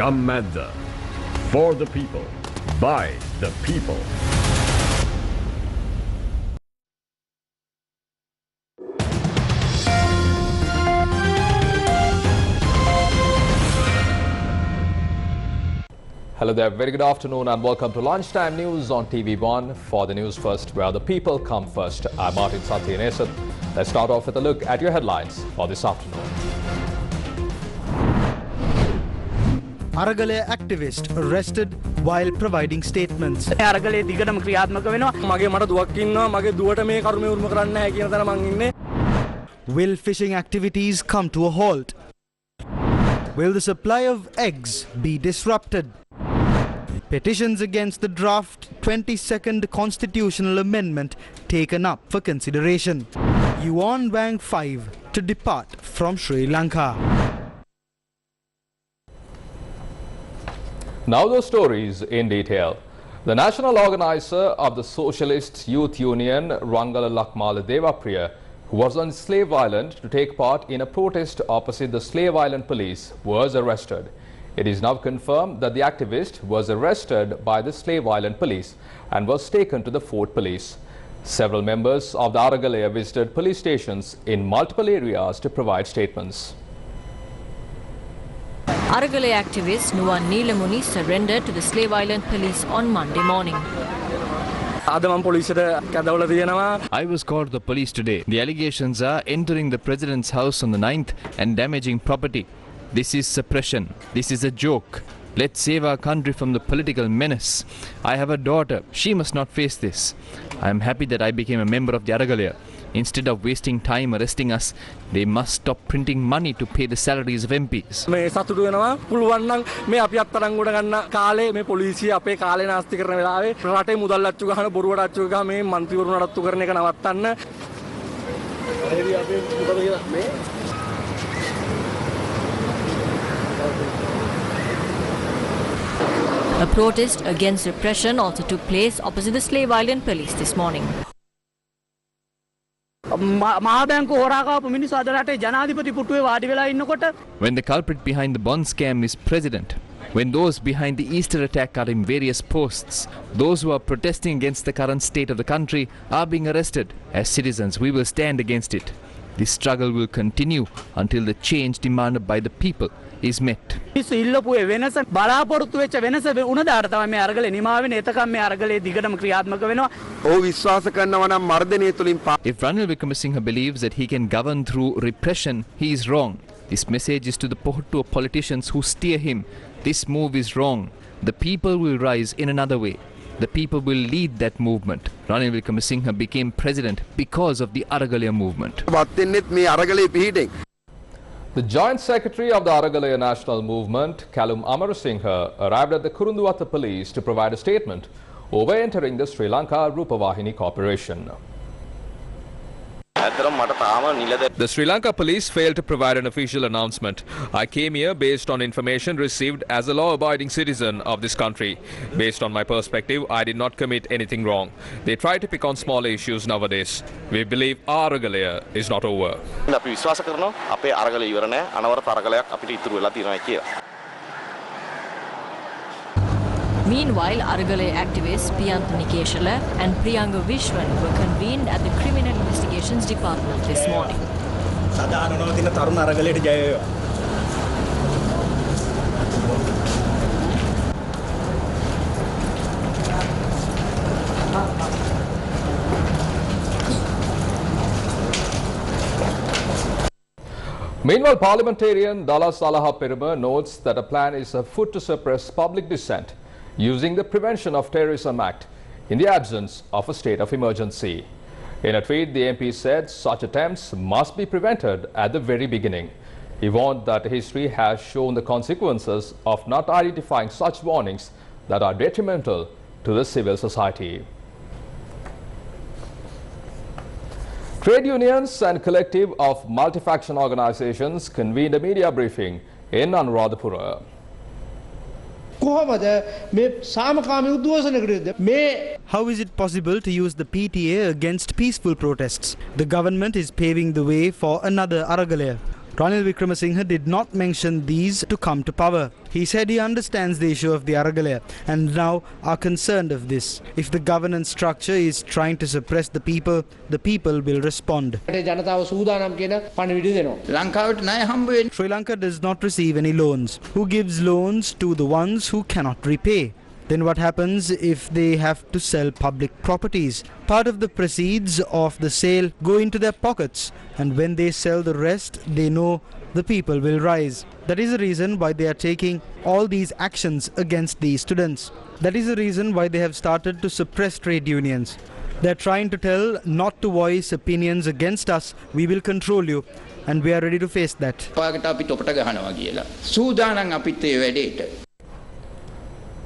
Gammadda. For the people, by the people. Hello there, very good afternoon and welcome to Lunchtime News on TV1 for the News First, where the people come first. I'm Martin Satyanesat. Let's start off with a look at your headlines for this afternoon. Aragale activist arrested while providing statements. Aragale දිගටම ක්‍රියාත්මක වෙනවා. මගේ මට දුවක් ඉන්නවා. මගේ දුවට මේ කර්මය උරුම කරන්න නැහැ කියන තැන මං ඉන්නේ. Will fishing activities come to a halt? Will the supply of eggs be disrupted? Petitions against the draft 22nd constitutional amendment taken up for consideration. Yuan Wang 5 to depart from Sri Lanka. Now those stories in detail. The national organizer of the Socialist Youth Union, Rangala Lakmala Devapriya, who was on Slave Island to take part in a protest opposite the Slave Island police, was arrested. It is now confirmed that the activist was arrested by the Slave Island police and was taken to the Fort Police. Several members of the Aragalaya visited police stations in multiple areas to provide statements. Aragalaya activist Nuwan Neelamuni surrendered to the Slave Island police on Monday morning. I was called to the police today. The allegations are entering the president's house on the 9th and damaging property. This is suppression. This is a joke. Let's save our country from the political menace. I have a daughter. She must not face this. I am happy that I became a member of the Aragalaya. Instead of wasting time arresting us, they must stop printing money to pay the salaries of MPs. A protest against repression also took place opposite the Slave Island police this morning. When the culprit behind the bond scam is president, when those behind the Easter attack are in various posts, those who are protesting against the current state of the country are being arrested. As citizens, we will stand against it. This struggle will continue until the change demanded by the people is met. If Ranil Wickremesinghe believes that he can govern through repression, he is wrong. This message is to the politicians who steer him. This move is wrong. The people will rise in another way. The people will lead that movement. Ranil Wickremesinghe became president because of the Aragalaya movement. The Joint Secretary of the Aragalaya National Movement, Kalum Amarasinghe, arrived at the Kurunduwatta police to provide a statement over entering the Sri Lanka Rupavahini Corporation. The Sri Lanka police failed to provide an official announcement. I came here based on information received as a law-abiding citizen of this country. Based on my perspective, I did not commit anything wrong. They try to pick on small issues nowadays. We believe our Aragalaya is not over. Meanwhile, Aragalaya activists Piyantha Nikeshala and Priyanga Vishwan were convened at the Criminal Investigations Department this morning. Meanwhile, parliamentarian Dala Salaha Peruma notes that a plan is afoot to suppress public dissent using the Prevention of Terrorism Act in the absence of a state of emergency. In a tweet, the MP said such attempts must be prevented at the very beginning. He warned that history has shown the consequences of not identifying such warnings that are detrimental to the civil society. Trade unions and collective of multi-faction organizations convened a media briefing in Anuradhapura. How is it possible to use the PTA against peaceful protests? The government is paving the way for another Aragalaya. Ranil Wickremesinghe did not mention these to come to power. He said he understands the issue of the Aragalaya and now are concerned of this. If the governance structure is trying to suppress the people will respond. Sri Lanka does not receive any loans. Who gives loans to the ones who cannot repay? Then what happens if they have to sell public properties? Part of the proceeds of the sale go into their pockets, and when they sell the rest, they know the people will rise. That is the reason why they are taking all these actions against these students. That is the reason why they have started to suppress trade unions. They are trying to tell not to voice opinions against us. We will control you, and we are ready to face that.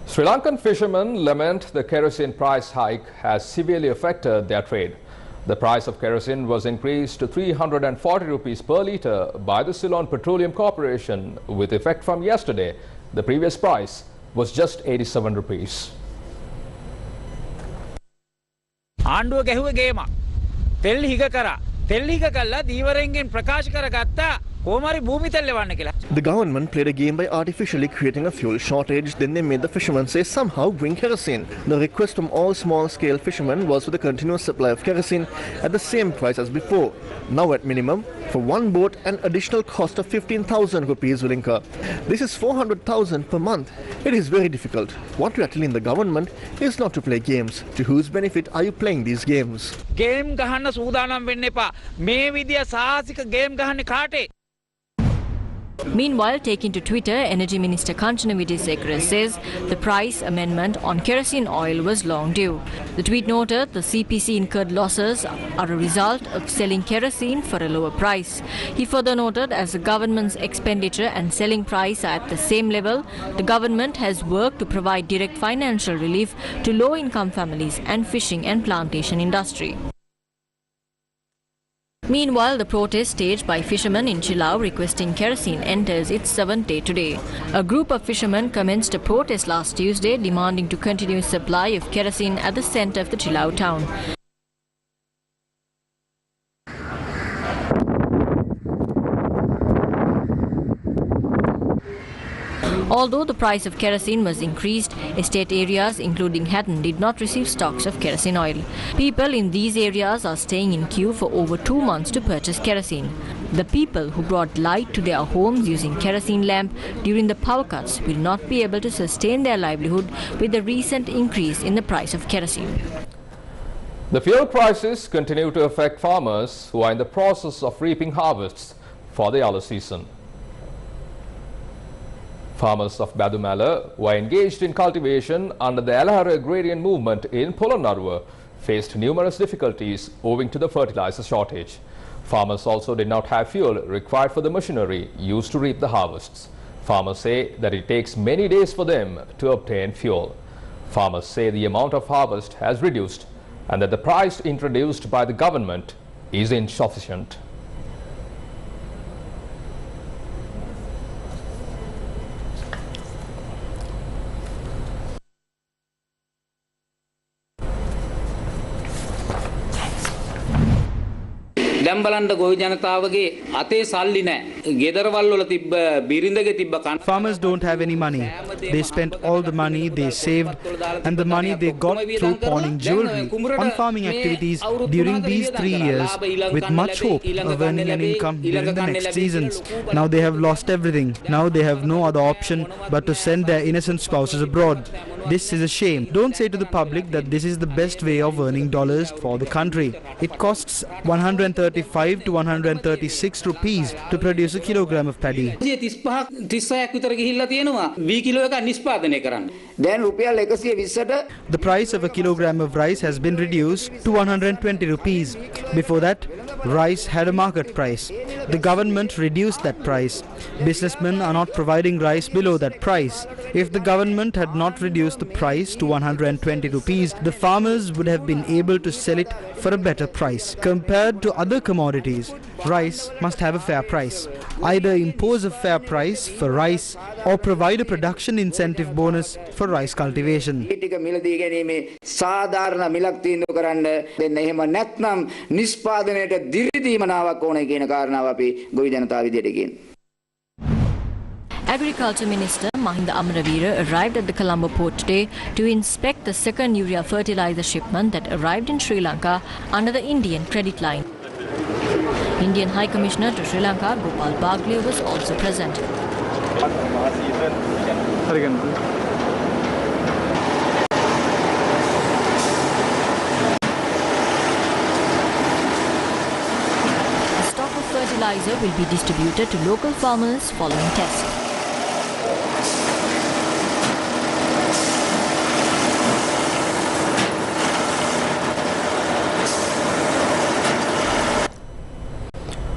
Sri Lankan fishermen lament the kerosene price hike has severely affected their trade. The price of kerosene was increased to 340 rupees per litre by the Ceylon Petroleum Corporation with effect from yesterday. The previous price was just 87 rupees. ආණ්ඩුව ගැහුව ගේම තෙල් හිග කරා තෙල් හිග කළා දීවරෙන්ගෙන් ප්‍රකාශ කරගත්තා කොහොමරි භූමි තෙල් ලවන්න කියලා. The government played a game by artificially creating a fuel shortage. Then they made the fishermen say somehow bring kerosene. The request from all small-scale fishermen was for the continuous supply of kerosene at the same price as before. Now at minimum, for one boat, an additional cost of 15,000 rupees will incur. This is 400,000 per month. It is very difficult. What we are telling the government is not to play games. To whose benefit are you playing these games? Game ගහන්න සූදානම් වෙන්න එපා. මේ විදිය සාහසික game ගහන්නේ කාටේ? Meanwhile, taking to Twitter, Energy Minister Kanchana Wijesekara says the price amendment on kerosene oil was long due. The tweet noted the CPC incurred losses are a result of selling kerosene for a lower price. He further noted as the government's expenditure and selling price are at the same level, the government has worked to provide direct financial relief to low-income families and fishing and plantation industry. Meanwhile, the protest staged by fishermen in Chilau requesting kerosene enters its 7th day today. A group of fishermen commenced a protest last Tuesday demanding to continue supply of kerosene at the centre of the Chilau town. Although the price of kerosene was increased, estate areas including Hatton did not receive stocks of kerosene oil. People in these areas are staying in queue for over 2 months to purchase kerosene. The people who brought light to their homes using kerosene lamp during the power cuts will not be able to sustain their livelihood with the recent increase in the price of kerosene. The fuel crisis continue to affect farmers who are in the process of reaping harvests for the yellow season. Farmers of Badumala who are engaged in cultivation under the Alahara agrarian movement in Polonnaruwa faced numerous difficulties owing to the fertilizer shortage. Farmers also did not have fuel required for the machinery used to reap the harvests. Farmers say that it takes many days for them to obtain fuel. Farmers say the amount of harvest has reduced and that the price introduced by the government is insufficient. දැන් බලන්න ගොවි ජනතාවගේ අතේ සල්ලි නැහැ. ගෙදරවල් වල තිබ්බ බිරිඳගේ තිබ්බ කන. Farmers don't have any money. They spent all the money they saved and the money they got through pawning jewelry on farming activities during these 3 years with much hope of earning an income during the next seasons. Now they have lost everything. Now they have no other option but to send their innocent spouses abroad. This is a shame. Don't say to the public that this is the best way of earning dollars for the country. It costs 135 to 136 rupees to produce a kilogram of paddy. The price of a kilogram of rice has been reduced to 120 rupees. Before that, rice had a market price. The government reduced that price. Businessmen are not providing rice below that price. If the government had not reduced the price to 120 rupees, the farmers would have been able to sell it for a better price. Compared to other commodities, rice must have a fair price. Either impose a fair price for rice or provide a production incentive bonus for rice cultivation. සාධාරණ මිලක් තීන්දුව කරන්න දෙන්න එහෙම නැත්නම් නිෂ්පාදනයට දිරි දීමනාවක් ඕනේ කියන කාරණාව අපි ගොවි ජනතාව විදියට කියනවා. Agriculture Minister Mahinda Amaraveera arrived at the Colombo port today to inspect the second urea fertilizer shipment that arrived in Sri Lanka under the Indian credit line. Indian High Commissioner to Sri Lanka Gopal Baglia was also present. A stock of fertilizer will be distributed to local farmers following tests.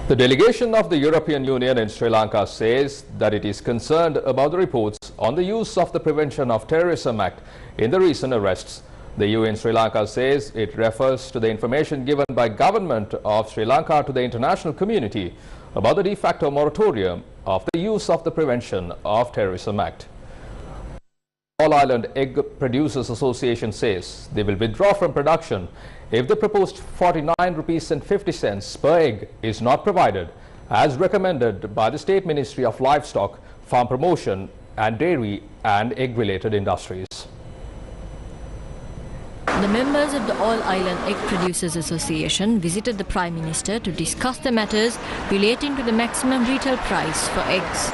The delegation of the European Union in Sri Lanka says that it is concerned about the reports on the use of the Prevention of Terrorism Act in the recent arrests. The EU in Sri Lanka says it refers to the information given by government of Sri Lanka to the international community about the de facto moratorium of the use of the Prevention of Terrorism Act. All Island Egg Producers Association says they will withdraw from production if the proposed 49 rupees and 50 cents per egg is not provided, as recommended by the State Ministry of Livestock, Farm Promotion and Dairy and Egg-related industries. The members of the All Island Egg Producers Association visited the Prime Minister to discuss the matters relating to the maximum retail price for eggs.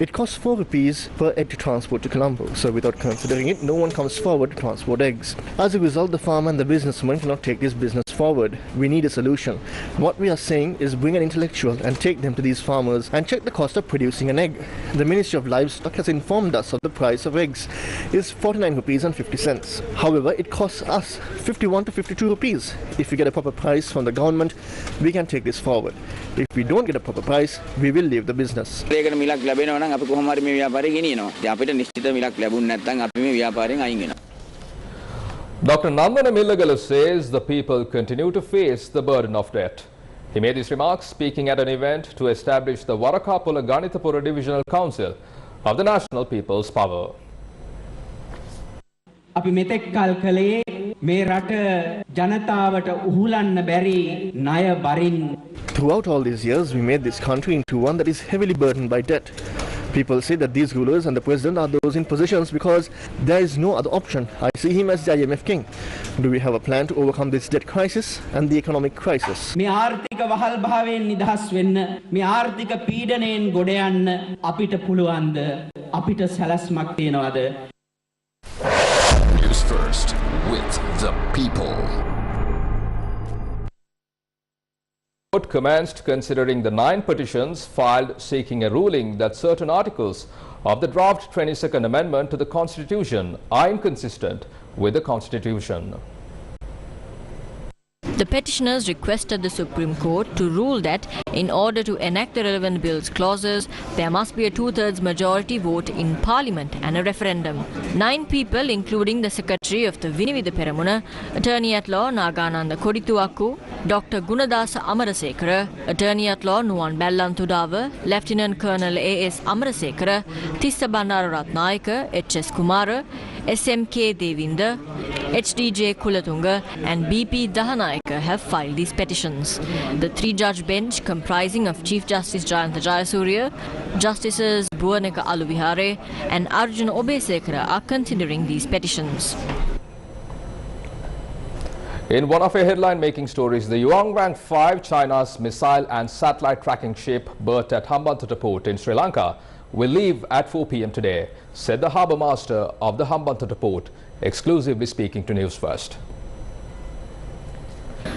It costs 4 rupees per egg to transport to Colombo, so without considering it, no one comes forward to transport eggs. As a result, the farmer and the businessman cannot take this business forward. We need a solution. What we are saying is bring an intellectual and take them to these farmers and check the cost of producing an egg. The Ministry of Livestock has informed us of the price of eggs is 49 rupees and 50 cents. However, it costs us 51 to 52 rupees. If we get a proper price from the government, we can take this forward. If we don't get a proper price, we will leave the business. Dr. Nandana Millagala says the people continue to face the burden of debt. He made these remarks speaking at an event to establish the Warakapula Ganithapura Divisional Council of the National People's Power. අපි මෙතෙක් කල් කලේ මේ රට ජනතාවට උහුලන්න බැරි ණය බරින්. Throughout all these years, we made this country into one that is heavily burdened by debt. People say that these rulers and the president are those in positions because there is no other option. I see him as the IMF king. Do we have a plan to overcome this debt crisis and the economic crisis? මේ ආර්ථික වහල් භාවයෙන් නිදහස් වෙන්න, මේ ආර්ථික පීඩනයෙන් ගොඩ යන්න අපිට පුළුවන්ද? අපිට සැලැස්මක් තියනවද? News First with the people. Court commenced considering the 9 petitions filed seeking a ruling that certain articles of the draft 22nd Amendment to the Constitution are inconsistent with the Constitution. The petitioners requested the Supreme Court to rule that in order to enact the relevant bill's clauses, there must be a 2/3 majority vote in Parliament and a referendum. 9 people, including the Secretary of the Vinivida Peramuna, Attorney at Law Nagananda Kodituaku, Dr. Gunadasa Amarasekara, Attorney at Law Nuwan Bellantudava, Lieutenant Colonel A.S. Amarasekara, Tissa Bandara Ratnayaka, H.S. Kumara, SMK Devinda, HDJ Kulatunga and BP Dahanayaka have filed these petitions. The 3-judge bench comprising of Chief Justice Jayanta Jayasuriya, Justices Buwaneka Aluvihare and Arjun Obesekara are considering these petitions. In one of her headline-making stories, the Yuan 5, China's missile and satellite tracking ship berthed at Hambantota Port in Sri Lanka, will leave at 4 p.m. today, said the harbour master of the Hambantota Port, exclusively speaking to News First.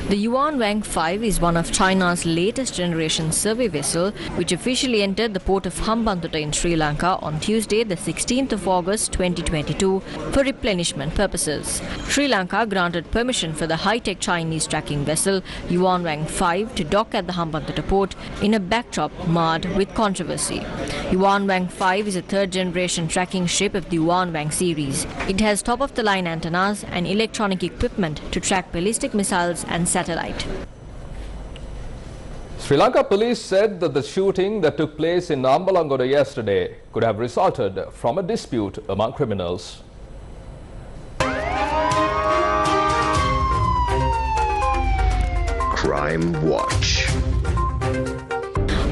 The Yuan 5 is one of China's latest generation survey vessel, which officially entered the port of Hambantota in Sri Lanka on Tuesday, the 16th of August 2022, for replenishment purposes. Sri Lanka granted permission for the high-tech Chinese tracking vessel Yuan 5 to dock at the Hambantota port in a backdrop marred with controversy. Yuan 5 is a third-generation tracking ship of the Yuan series. It has top-of-the-line antennas and electronic equipment to track ballistic missiles and satellite. Sri Lanka police said that the shooting that took place in Ambalangoda yesterday could have resulted from a dispute among criminals. Crime Watch.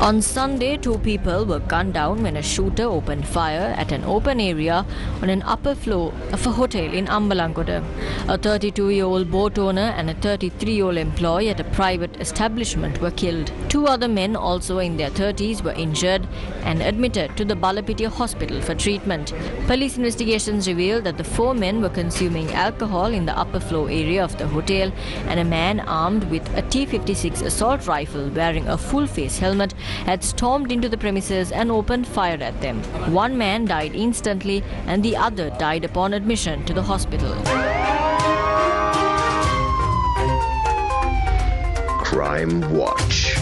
On Sunday, 2 people were gunned down when a shooter opened fire at an open area on an upper floor of a hotel in Ambalangoda. A 32-year-old boat owner and a 33-year-old employee at a private establishment were killed. 2 other men, also in their 30s, were injured and admitted to the Balapitiya hospital for treatment. Police investigations revealed that the 4 men were consuming alcohol in the upper floor area of the hotel, and a man armed with a T-56 assault rifle wearing a full-face helmet had stormed into the premises and opened fire at them. 1 man died instantly and the other died upon admission to the hospital. Crime Watch.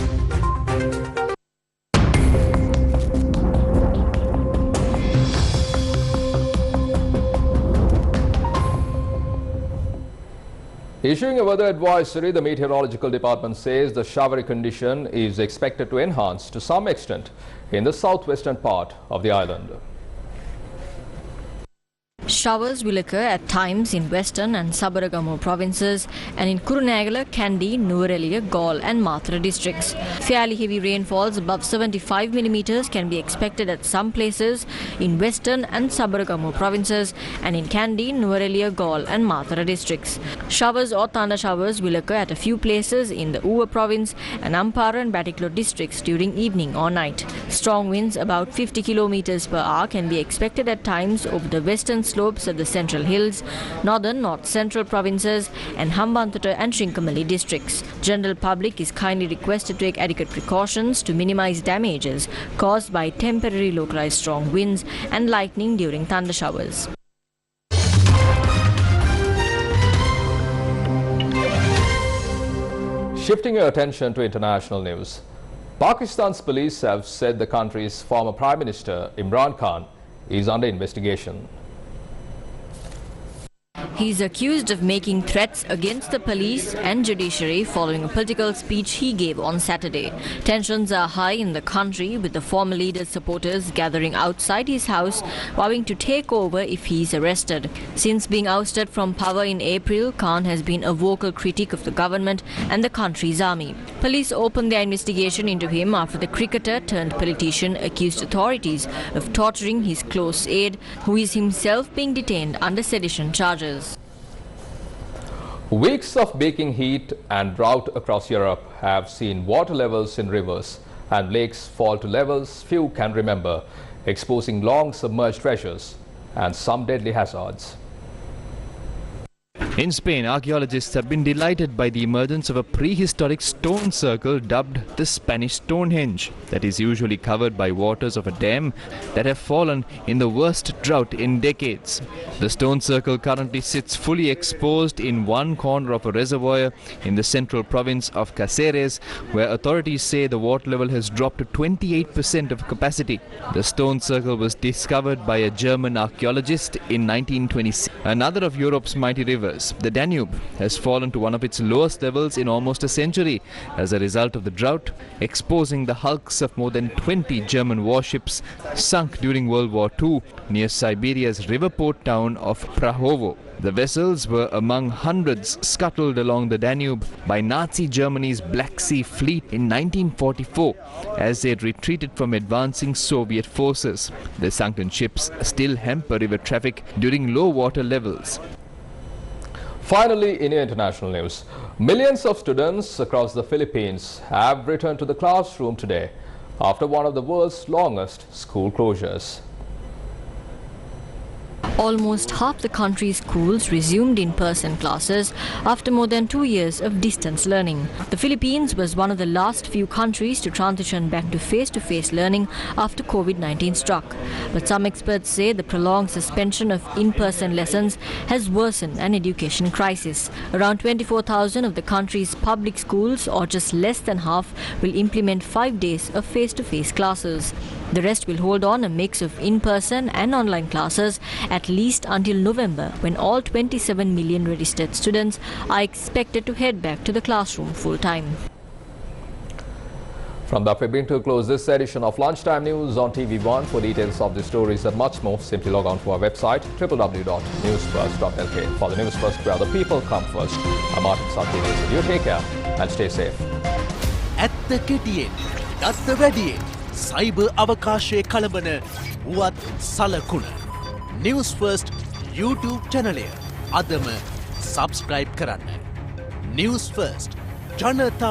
Issuing a weather advisory, the meteorological department says the showery condition is expected to enhance to some extent in the southwestern part of the island. Showers will occur at times in Western and Sabaragamu provinces and in Kurunegala, Kandy, Nuwara, Galle and Mathura districts. Fairly heavy rainfalls above 75 mm can be expected at some places in Western and Sabaragamu provinces and in Kandy, Nuwara, Galle and Mathura districts. Showers or thunder showers will occur at a few places in the Uva province and Ampara and Batticaloa districts during evening or night. Strong winds about 50 km per hour can be expected at times over the western slopes of the Central Hills, Northern North Central provinces and Hambantota and Trincomalee districts. General public is kindly requested to take adequate precautions to minimize damages caused by temporary localized strong winds and lightning during thunder showers. Shifting your attention to international news, Pakistan's police have said the country's former Prime Minister Imran Khan is under investigation. He is accused of making threats against the police and judiciary following a political speech he gave on Saturday. Tensions are high in the country, with the former leader's supporters gathering outside his house, vowing to take over if he is arrested. Since being ousted from power in April, Khan has been a vocal critic of the government and the country's army. Police opened their investigation into him after the cricketer turned politician accused authorities of torturing his close aide, who is himself being detained under sedition charges. Weeks of baking heat and drought across Europe have seen water levels in rivers and lakes fall to levels few can remember, exposing long submerged treasures and some deadly hazards. In Spain, archaeologists have been delighted by the emergence of a prehistoric stone circle dubbed the Spanish Stonehenge, that is usually covered by waters of a dam that have fallen in the worst drought in decades. The stone circle currently sits fully exposed in one corner of a reservoir in the central province of Cáceres, where authorities say the water level has dropped to 28% of capacity. The stone circle was discovered by a German archaeologist in 1926. Another of Europe's mighty rivers, the Danube, has fallen to one of its lowest levels in almost a century as a result of the drought, exposing the hulks of more than 20 German warships sunk during World War II near Siberia's river port town of Prahovo. The vessels were among hundreds scuttled along the Danube by Nazi Germany's Black Sea Fleet in 1944 as they had retreated from advancing Soviet forces. The sunken ships still hamper river traffic during low water levels. Finally, in international news, millions of students across the Philippines have returned to the classroom today after one of the world's longest school closures. Almost half the country's schools resumed in-person classes after more than 2 years of distance learning. The Philippines was one of the last few countries to transition back to face-to-face learning after COVID-19 struck. But some experts say the prolonged suspension of in-person lessons has worsened an education crisis. Around 24,000 of the country's public schools, or just less than half, will implement 5 days of face-to-face classes. The rest will hold on a mix of in-person and online classes at least until November, when all 27 million registered students are expected to head back to the classroom full-time. From that, we bring to a close this edition of Lunchtime News on TV1. For details of the stories and much more, simply log on to our website www.newsfirst.lk. For the News First, where the people come first. I'm Martin Santi. You take care and stay safe. At the KTN, at the වැඩියෙන් cyber අවකාශයේ කලබන වුවත් සලකුණ. News First YouTube channel අදම subscribe කරන්න. News First ජනතා